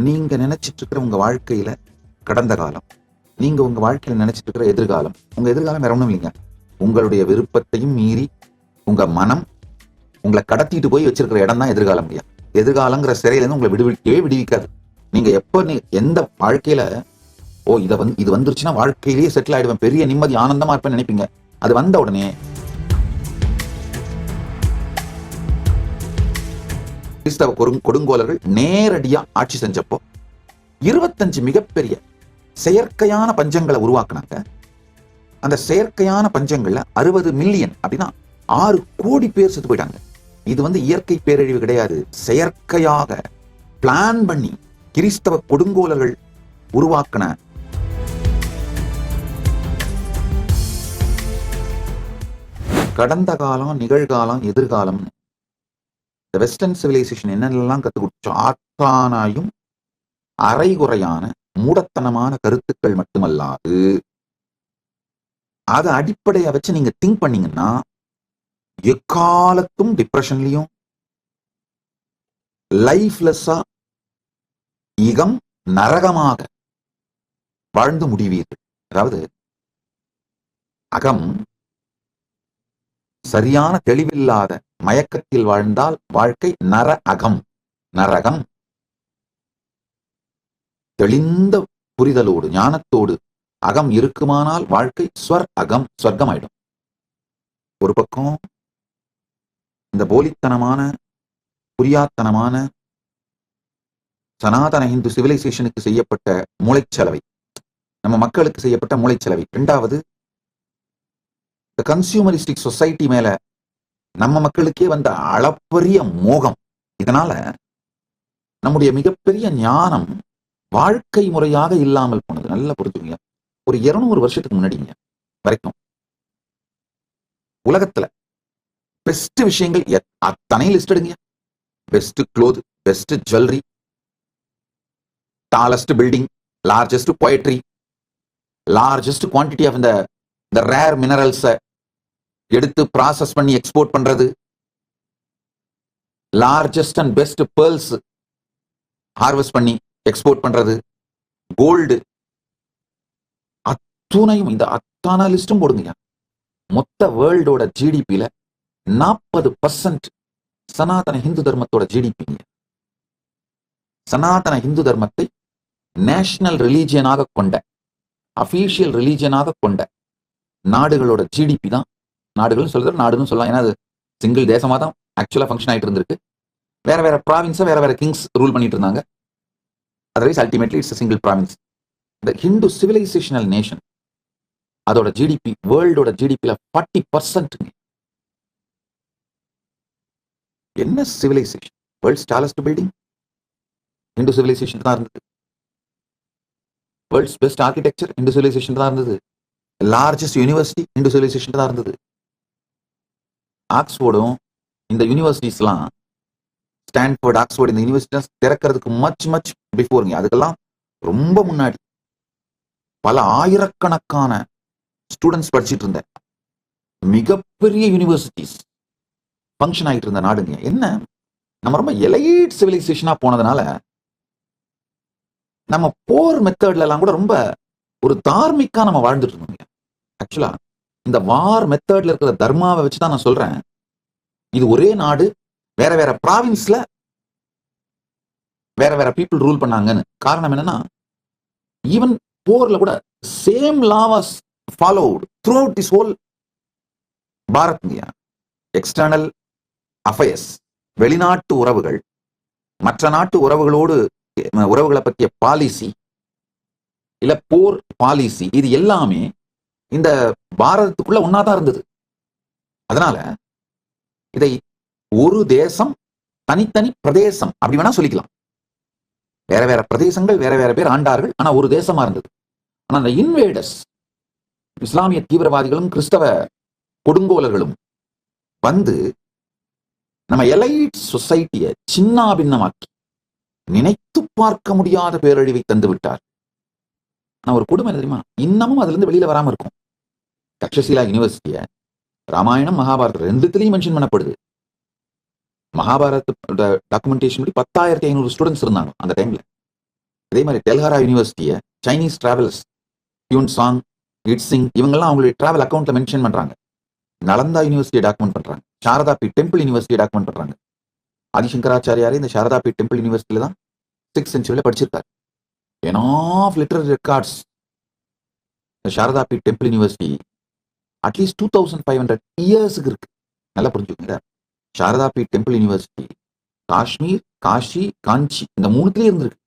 நீங்க நினைச்சிட்டு இருக்கிற உங்க வாழ்க்கையில கடந்த காலம், நீங்க உங்க வாழ்க்கையில நினைச்சிட்டு இருக்கிற எதிர்காலம், உங்க எதிர்காலம் வேற ஒண்ணும் இல்லைங்க. உங்களுடைய விருப்பத்தையும் மீறி உங்க மனம் உங்களை கடத்திட்டு போய் வச்சிருக்கிற இடம் தான் எதிர்காலம். இல்லையா? எதிர்காலங்கிற சிறையில இருந்து உங்களை விடுவிக்காது. நீங்க எப்ப எந்த வாழ்க்கையில இது வந்துருச்சுன்னா வாழ்க்கையிலேயே செட்டில் ஆயிடுவேன், பெரிய நிம்மதி ஆனந்தமா இருப்பேன்னு நினைப்பீங்க. அது வந்த உடனே கிறிஸ்தவ கொடுங்கோலர்கள் நேரடியா ஆட்சி செஞ்சப்போ 25 மிகப்பெரிய செயற்கையான பஞ்சங்களை உருவாக்குனாங்க. அந்த செயற்கையான பஞ்சங்கள்ல 60 மில்லியன் அப்படின்னா 6 கோடி பேர் செத்து போயிட்டாங்க. இது இயற்கை பேரழிவு கிடையாது, செயற்கையாக பிளான் பண்ணி கிறிஸ்தவ கொடுங்கோலர்கள் உருவாக்கின கடந்த காலம், நிகழ்காலம், எதிர்காலம். வெஸ்டர்ன் சிவிலைசேஷன் என்னென்னலாம் கற்றுக் கொடுத்தோம், ஆத்தானாயும் அரைகுறையான மூடத்தனமான கருத்துக்கள் மட்டுமல்லாது அதை அடிப்படையா வச்சு நீங்க திங்க் பண்ணீங்கன்னா எக்காலத்தும் டிப்ரெஷன்லயும் லைஃப்லெஸ்ஸா இகம் நரகமாக வாழ்ந்து முடிவீர்கள். அதாவது அகம் சரியான தெளிவில்லாத மயக்கத்தில் வாழ்ந்தால் வாழ்க்கை நரகம். தெளிந்த புரிதலோடு ஞானத்தோடு அகம் இருக்குமானால் வாழ்க்கை சொர்க்கம் ஆயிடும். ஒரு பக்கம் இந்த போலித்தனமான புரியாத்தனமான சனாதன இந்து சிவிலைசேஷனுக்கு செய்யப்பட்ட மூளைச்சலவை, நம்ம மக்களுக்கு செய்யப்பட்ட மூளைச்சலவை. இரண்டாவது, இந்த கன்சியூமரிஸ்டிக் சொசைட்டி மேல நம்ம மக்களுக்கே வந்த அளப்பரிய மோகம். இதனால நம்முடைய மிகப்பெரிய ஞானம் வாழ்க்கை முறையாக இல்லாமல் போனது. நல்லா புரிஞ்சுக்கங்க. ஒரு 200 வருஷத்துக்கு முன்னாடிங்க வரைக்கும் உலகத்துல பெஸ்ட் விஷயங்கள் அத்தனை லிஸ்ட் எடுங்க. Best cloth, best jewellery, tallest building, largest poetry, largest quantity of இந்த ரேர் மினரல்ஸை எடுத்து ப்ராசஸ் பண்ணி எக்ஸ்போர்ட் பண்றது, largest and best pearls harvest பண்ணி எக்ஸ்போர்ட் பண்றது, கோல்டு, அத்துணையும் இந்த அத்தான லிஸ்டும் போடுங்க. மொத்த வேர்ல்டோட ஜிடிபியில 40% சனாதன இந்து தர்மத்தோட ஜிடிபி. சனாதன இந்து தர்மத்தை நேஷனல் ரிலீஜியனாக கொண்ட, அபிஷியல் ரிலீஜியனாக கொண்ட நாடுகளோட ஜிடிபி தான். நாடுகள் சொல்றது நாடுன்னு சொல்லலாம், ஏன்னா அது சிங்கிள் தேசமா தான் ஆக்சுவலா ஃபங்க்ஷன் ஆயிட்டு இருந்திருக்கு. வேற வேற ப்ராவின்ஸை வேற வேற கிங்ஸ் ரூல் பண்ணிட்டு இருந்தாங்க. Otherwise ultimately it's single province. இந்த ஹிந்து சிவிலைசேஷனல் நேஷன் அதோட ஜிடிபி வேர்ல்டோட ஜிடிபில 40%. என்ன civilisation? World's tallest building Hindu civilisation தான் இருந்தது. World's best architecture Hindu civilisation தான் இருந்தது. லார்ஜஸ்ட் யூனிவர்சிட்டி இந்து சிவிலைசேஷன் தான் இருந்தது. ஆக்ஸ்போர்டும் இந்த யூனிவர்சிட்டிஸ்லாம், ஸ்டான்ஃபோர்ட், ஆக்ஸ்போர்ட், இந்த யூனிவர்சிட்டிஸ் திறக்கிறதுக்கு மச் பிஃபோருங்க. அதுக்கெல்லாம் ரொம்ப முன்னாடி பல ஆயிரக்கணக்கான ஸ்டூடெண்ட்ஸ் படிச்சுட்டு இருந்த மிகப்பெரிய யூனிவர்சிட்டிஸ் ஃபங்க்ஷன் ஆகிட்டு இருந்த நாடுங்க. என்ன, நம்ம ரொம்ப எலைட் சிவிலைசேஷனா போனதுனால நம்ம போர் மெத்தட்ல எல்லாம் கூட ரொம்ப ஒரு தார்மிக்கா நம்ம வாழ்ந்துட்டு இருந்தோம். ஆக்சுவலா இந்த வார் மெத்தட்ல இருக்கிற தர்மாவை வச்சுதான் நான் சொல்றேன், இது ஒரே நாடு, வேற வேற ப்ராவின்ஸ்ல வேற வேற பீப்புள் ரூல் பண்ணாங்கன்னு. காரணம் என்னன்னா, ஈவன் போர்ல கூட same law was followed through out this whole Bharat. External affairs, வெளிநாட்டு உறவுகள், மற்ற நாட்டு உறவுகளை பற்றிய பாலிசி, இல்ல போர் பாலிசி, இது எல்லாமே இந்த பாரதத்துக்குள்ள ஒன்னாதான் இருந்தது. அதனால இதை ஒரு தேசம், தனித்தனி பிரதேசம் அப்படி வேணா சொல்லிக்கலாம். வேற வேற பிரதேசங்கள், வேற வேற பேர் ஆண்டார்கள், ஆனா ஒரு தேசமா இருந்தது. ஆனா அந்த இன்வேடர்ஸ், இஸ்லாமிய தீவிரவாதிகளும் கிறிஸ்தவ கொடுங்கோலர்களும் வந்து நம்ம எலைட் சொசைட்டியை சின்னாபின்னமாக்கி நினைத்து பார்க்க முடியாத பேரழிவை தந்து விட்டார். நான் ஒரு கொடுமை தெரியுமா, இன்னமும் அதுல இருந்து வெளியில வராம இருக்கும். தக்ஷசீலா யூனிவர்சிட்டிய ராமாயணம், மகாபாரதம் ரெண்டுத்திலையும் மென்ஷன் பண்ணப்படுது. மகாபாரத டாக்குமெண்டேஷன் படி 10,500 ஸ்டூடெண்ட்ஸ் இருந்தாங்க அந்த டைம்ல. இதே மாதிரி டெல்ஹாரா யூனிவர்சிட்டியை சைனீஸ் டிராவல்ஸ் யூன் சாங் இட்சிங் இவங்கெல்லாம் அவங்களுடைய டிராவல் அக்கௌண்ட்ல மென்ஷன் பண்றாங்க. நலந்தா யூனிவர்சிட்டியை டாக்குமெண்ட் பண்றாங்க. சாரதா பி டெம்பிள் யூனிவர்சிட்டியை டாக்குமெண்ட் பண்றாங்க. ஆதிசங்கராச்சாரியாரே இந்த சாரதா பி டெம்பிள் யூனிவர்சிட்டியில தான் 6th century படிச்சிருக்காரு. ஆஃப் லிட்டரரி ரெக்கார்ட்ஸ் சாரதா பி டெம்பிள் யூனிவர்சிட்டி அட்லீஸ்ட் 2500 இயர்ஸுக்கு இருக்கு. நல்லா புரிஞ்சுக்கோங்க. சாரதா பி டெம்பிள் யூனிவர்சிட்டி காஷ்மீர், காஷி, காஞ்சி இந்த மூணுத்திலே இருந்திருக்கு.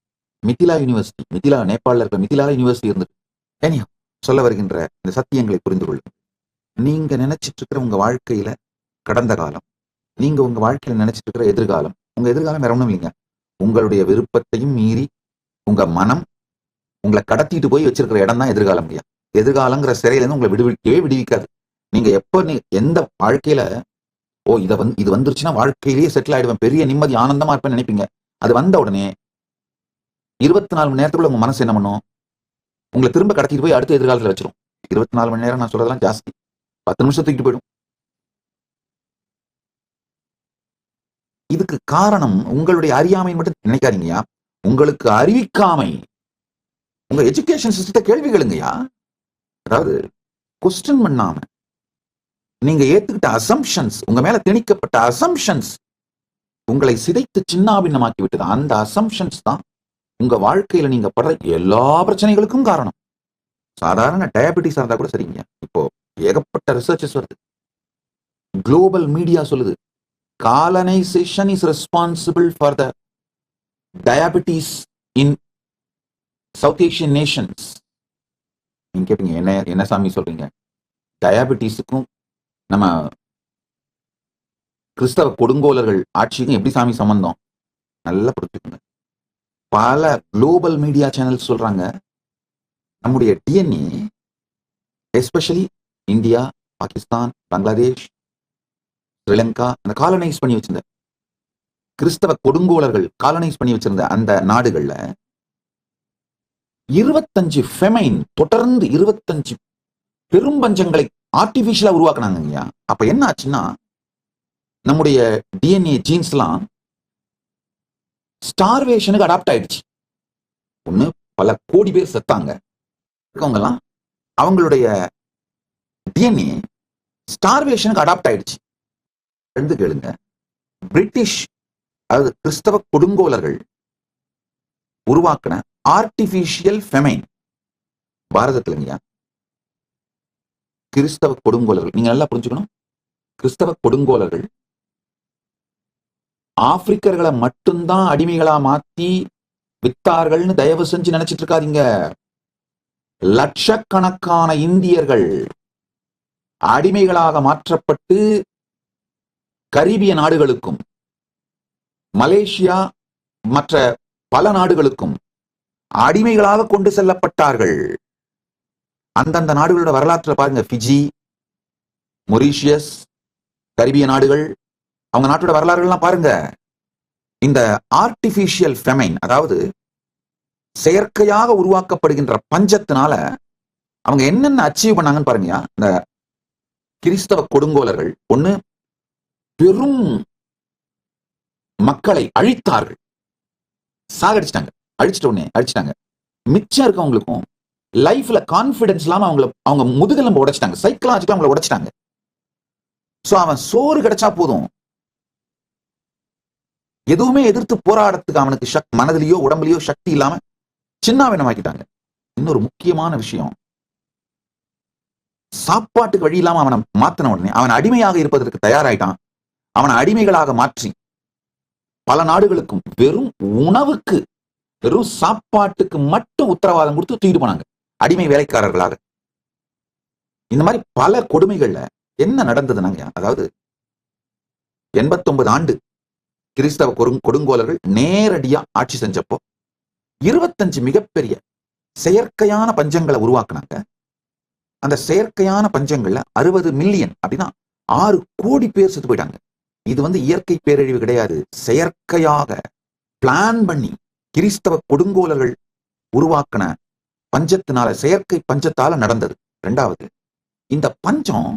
மிதிலா யூனிவர்சிட்டி, மிதிலா நேபாளில் இருக்கிற மிதிலா யூனிவர்சிட்டி இருந்திருக்கு. ஏனியா சொல்ல வருகின்ற இந்த சத்தியங்களை புரிந்து கொள்ளுங்க. நீங்க நினைச்சிட்டு இருக்கிற உங்க வாழ்க்கையில கடந்த காலம், நீங்க உங்க வாழ்க்கையில நினைச்சிட்டு இருக்கிற எதிர்காலம், உங்க எதிர்காலம் வேற ஒண்ணும் இல்லைங்க. உங்களுடைய விருப்பத்தையும் மீறி உங்க மனம் உங்களை கடத்திட்டு போய் வச்சிருக்கிற இடம் தான் எதிர்காலம் இல்லையா. எதிர்காலங்கிற சிறையில இருந்து உங்களை விடுவிக்காது. நீங்க எப்ப எந்த வாழ்க்கையில இது வந்துருச்சுன்னா வாழ்க்கையிலேயே செட்டில் ஆயிடுவேன், பெரிய நிம்மதி ஆனந்தமா இருப்பேன்னு நினைப்பீங்க. அது வந்த உடனே 24 மணி நேரத்துக்குள்ள உங்க மனசு என்ன பண்ணும், உங்களை திரும்ப கடத்திட்டு போய் அடுத்த எதிர்காலத்துல வச்சிரும். 24 மணி நேரம் நான் சொல்றதெல்லாம் ஜாஸ்தி, 10 நிமிஷம் தூக்கிட்டு போயிடும். இதுக்கு காரணம் உங்களுடைய அறியாமை மட்டும் நினைக்காதீங்கயா, உங்களுக்கு அறிவிக்காமை. உங்க எஜுகேஷன் சிஸ்டத்தை கேள்வி கேளுங்கயா. அதாவது கொஸ்டின் பண்ணாம நீங்க ஏத்துக்கிட்ட அசம்ஷன்ஸ், உங்க மேல திணிக்கப்பட்ட அசம்ஷன்ஸ் உங்களை சிதைத்து சின்னாபின்னமாக்கி விட்டது. அந்த அசம்ஷன்ஸ் தான் உங்க வாழ்க்கையில நீங்க படுற எல்லா பிரச்சனைகளுக்கும் காரணம். சாதாரண டயபெட்டிஸ் இருந்தா கூட சரிங்க, இப்போ ஏகப்பட்ட ரிசர்ச்சஸ் வருது. குளோபல் மீடியா சொல்லுது colonisation is responsible for the diabetes in South Asian Nations. நீங்க கேட்பீங்க, என்ன சாமி சொல்றீங்க, டயபெட்டிஸுக்கும் நம்ம கிறிஸ்தவ கொடுங்கோலர்கள் ஆட்சிக்கும் எப்படி சாமி சம்பந்தம்? நல்லா புரிஞ்சுக்கோங்க. பல குளோபல் மீடியா சேனல்ஸ் சொல்றாங்க நம்முடைய DNA especially India, Pakistan, Bangladesh, Sri Lanka அந்த காலனைஸ் பண்ணி வச்சிருந்த கிறிஸ்தவ கொடுங்கோலர்கள் காலனைஸ் பண்ணி வச்சிருந்த அந்த நாடுகள்ல 25 ஃபெமைன், தொடர்ந்து 25 பெரும் பஞ்சங்களை ஆர்டிபிஷியலா உருவாக்குனாங்க. அப்ப என்ன ஆச்சுன்னா நம்முடைய டிஎன்ஏ ஜீன்ஸ்லாம் ஸ்டார்வேஷனுக்கு அடாப்ட் ஆயிடுச்சு. ஒண்ணு பல கோடி பேர் செத்தாங்க இருக்கவங்கலாம், அவங்களுடைய டிஎன்ஏ ஸ்டார்வேஷனுக்கு அடாப்ட் ஆயிடுச்சு. ரெண்டு கேளுங்க, பிரிட்டிஷ் அதாவது கிறிஸ்தவ கொடுங்கோலர்கள் உருவாக்கின ஆர்டிபிஷியல் ஃபெமைன் பாரதத்துலங்கயா. கிறிஸ்தவ கொடுங்கோலர்கள் நீங்க நல்லா புரிஞ்சுக்கணும், கிறிஸ்தவ கொடுங்கோலர்கள் ஆப்பிரிக்கர்களை மட்டும்தான் அடிமைகளா மாத்தி வித்தார்கள்னு தயவு செஞ்சு நினைச்சிட்டு இருக்காதீங்க. லட்சக்கணக்கான இந்தியர்கள் அடிமைகளாக மாற்றப்பட்டு கரீபிய நாடுகளுக்கும் மலேசியா மற்ற பல நாடுகளுக்கும் அடிமைகளாக கொண்டு செல்லப்பட்டார்கள். அந்தந்த நாடுகளோட வரலாற்றை பாருங்க, பிஜி, மொரீஷியஸ், கரிபிய நாடுகள், அவங்க நாட்டோட வரலாறுகள்லாம் பாருங்க. இந்த ஆர்டிபிஷியல் ஃபெமைன் அதாவது செயற்கையாக உருவாக்கப்படுகின்ற பஞ்சத்தினால அவங்க என்னென்ன அச்சீவ் பண்ணாங்கன்னு பாருங்க. இந்த கிறிஸ்தவ கொடுங்கோலர்கள் ஒண்ணு பெரும் மக்களை அழித்தார்கள், சாகடிச்சிட்டாங்க. அழிச்சிட்டாங்க. மிச்சம் இருக்கவங்களுக்கும் லைஃப்ல கான்பிடன்ஸ் இல்லாம அவங்க முதுகெலும்பு உடைச்சிட்டாங்க, சைக்கலாஜிக்கலா அவங்களை உடைச்சிட்டாங்க. சோ அவன் சோறு கிடைச்சா போதும், எதுவுமே எதிர்த்து போராடத்துக்கு அவனுக்கு மனதிலேயோ உடம்புலயோ சக்தி இல்லாம சின்னாவினமாக்கிட்டாங்க. இன்னொரு முக்கியமான விஷயம், சாப்பாட்டுக்கு வழி இல்லாம அவனை மாத்தின உடனே அவன் அடிமையாக இருப்பதற்கு தயாராயிட்டான். அவனை அடிமைகளாக மாற்றி பல நாடுகளுக்கும் வெறும் உணவுக்கு, வெறும் சாப்பாட்டுக்கு மட்டும் உத்தரவாதம் கொடுத்து தூக்கிட்டு போனாங்க அடிமை வேலைக்காரர்களாக. இந்த மாதிரி பல கொடுமைகள்ல என்ன நடந்ததுனாங்க, அதாவது 89 ஆண்டு கிறிஸ்தவ கொடுங்கோலர்கள் நேரடியா ஆட்சி செஞ்சப்போ 25 மிகப்பெரிய செயற்கையான பஞ்சங்களை உருவாக்குனாங்க. அந்த செயற்கையான பஞ்சங்கள்ல 60 மில்லியன் அப்படின்னா 6 கோடி பேர் செத்து போயிட்டாங்க. இது இயற்கை பேரழிவு கிடையாது, செயற்கையாக பிளான் பண்ணி கிறிஸ்தவ கொடுங்கோலர்கள் உருவாக்கின பஞ்சத்தினால, செயற்கை பஞ்சத்தால நடந்தது. ரெண்டாவது, இந்த பஞ்சம்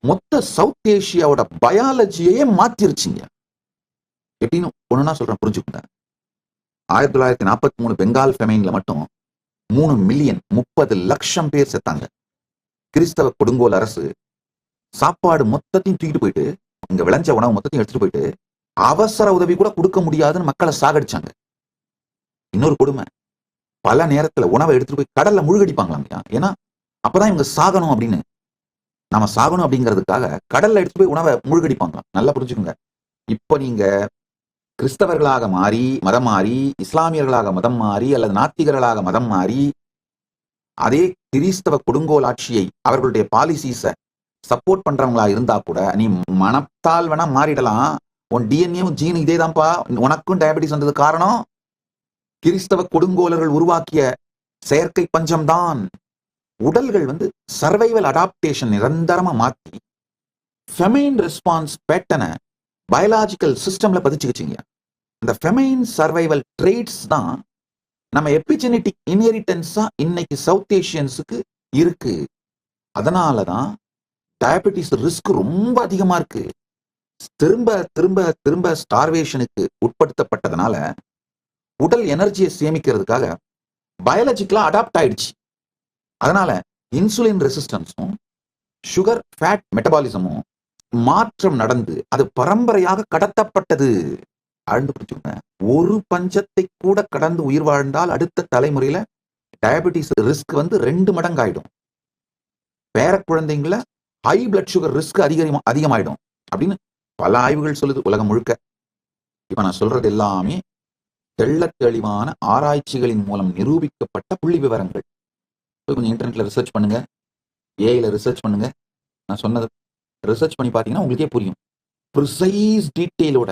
மொத்த சவுத் ஏசியாவோட பயாலஜியே மாத்திருச்சுங்க. எப்படின்னு ஒண்ணுன்னா சொல்றேன், புரிஞ்சுக்கோங்க. 1943 பெங்கால் ஃபெமைன்ல மட்டும் 3 மில்லியன் 30 லட்சம் பேர் செத்தாங்க. கிறிஸ்தவ கொடுங்கோல் அரசு சாப்பாடு மொத்தத்தையும் தூக்கிட்டு போயிட்டு, இங்க விளைஞ்ச உணவு மொத்தத்தையும் எடுத்துட்டு போயிட்டு அவசர உதவி கூட கொடுக்க முடியாதுன்னு மக்களை சாகடிச்சாங்க. இன்னொரு கொடுமை, பல நேரத்துல உணவை எடுத்துட்டு போய் கடல்ல முழுகடிப்பாங்களாம். ஏன்னா அப்பதான் இவங்க சாகணும் அப்படின்னு, நாம சாகணும் அப்படிங்கிறதுக்காக கடல்ல எடுத்துட்டு போய் உணவை முழுகடிப்பாங்களாம். நல்லா புரிஞ்சுக்கோங்க. இப்ப நீங்க கிறிஸ்தவர்களாக மாறி மதம் மாறி, இஸ்லாமியர்களாக மதம் மாறி, அல்லது நாத்திகர்களாக மதம் மாறி, அதே கிறிஸ்தவ கொடுங்கோல் ஆட்சியை அவர்களுடைய பாலிசிஸ சப்போர்ட் பண்றவங்களா இருந்தா கூட நீ மனத்தால் வேணா மாறிடலாம். உன் டிஎன்ஏவும் ஜீன் இதே தான்ப்பா, உனக்கும் டயபெட்டிஸ் வந்தது காரணம் கிறிஸ்தவ கொடுங்கோலர்கள் உருவாக்கிய செயற்கை பஞ்சம்தான். உடல்கள் சர்வைவல் அடாப்டேஷன் நிரந்தரமா மாத்தி ஃபெமைன் ரெஸ்பான்ஸ் பேட்டர்னை பயாலாஜிக்கல் சிஸ்டம்ல பதிச்சுக்கிச்சிங்க. இந்த ஃபெமைன் சர்வைவல் ட்ரேட்ஸ் தான் நம்ம எபிஜெனெட்டிக் இன்ஹெரிட்டன்ஸா இன்னைக்கு சவுத் ஏஷியன்ஸுக்கு இருக்கு. அதனாலதான் டயபெட்டிஸ் ரிஸ்க் ரொம்ப அதிகமா இருக்கு. திரும்ப திரும்ப திரும்ப ஸ்டார்வேஷனுக்கு உட்படுத்தப்பட்டதுனால உடல் எனர்ஜியை சேமிக்கிறதுக்காக பயாலஜிக்கலா அடாப்ட் ஆயிடுச்சு. அதனால இன்சுலின் ரெசிஸ்டன்ஸும் சுகர் ஃபேட் மெட்டபாலிசமும் மாற்றம் நடந்து அது பரம்பரையாக கடத்தப்பட்டது. ஆழ்ந்து பிடிச்சுங்க. ஒரு பஞ்சத்தை கூட கடந்து உயிர் வாழ்ந்தால் அடுத்த தலைமுறையில டயபெட்டிஸ் ரிஸ்க் 2 மடங்கு ஆயிடும். பேர குழந்தைங்கள ஹை பிளட் சுகர் ரிஸ்க் அதிகமாயிடும் அப்படின்னு பல ஆய்வுகள் சொல்லுது உலகம் முழுக்க. இப்ப நான் சொல்றது எல்லாமே தெள்ள தெளிவான ஆராய்ச்சிகளின் மூலம் நிரூபிக்கப்பட்ட புள்ளி விவரங்கள். கொஞ்சம் இன்டர்நெட்ல ரிசர்ச் பண்ணுங்க, ஏஐல ரிசர்ச் பண்ணுங்க. நான் சொன்னது ரிசர்ச் பண்ணி பார்த்தீங்கன்னா உங்களுக்கே புரியும். ப்ரிசைஸ் டீட்டெயிலோட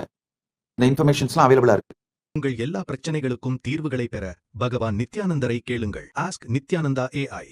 இந்த இன்ஃபர்மேஷன்ஸ்லாம் அவைலபிளா இருக்கு. உங்கள் எல்லா பிரச்சனைகளுக்கும் தீர்வுகளை பெற பகவான் நித்யானந்தரை கேளுங்கள். Ask Nithyananda AI.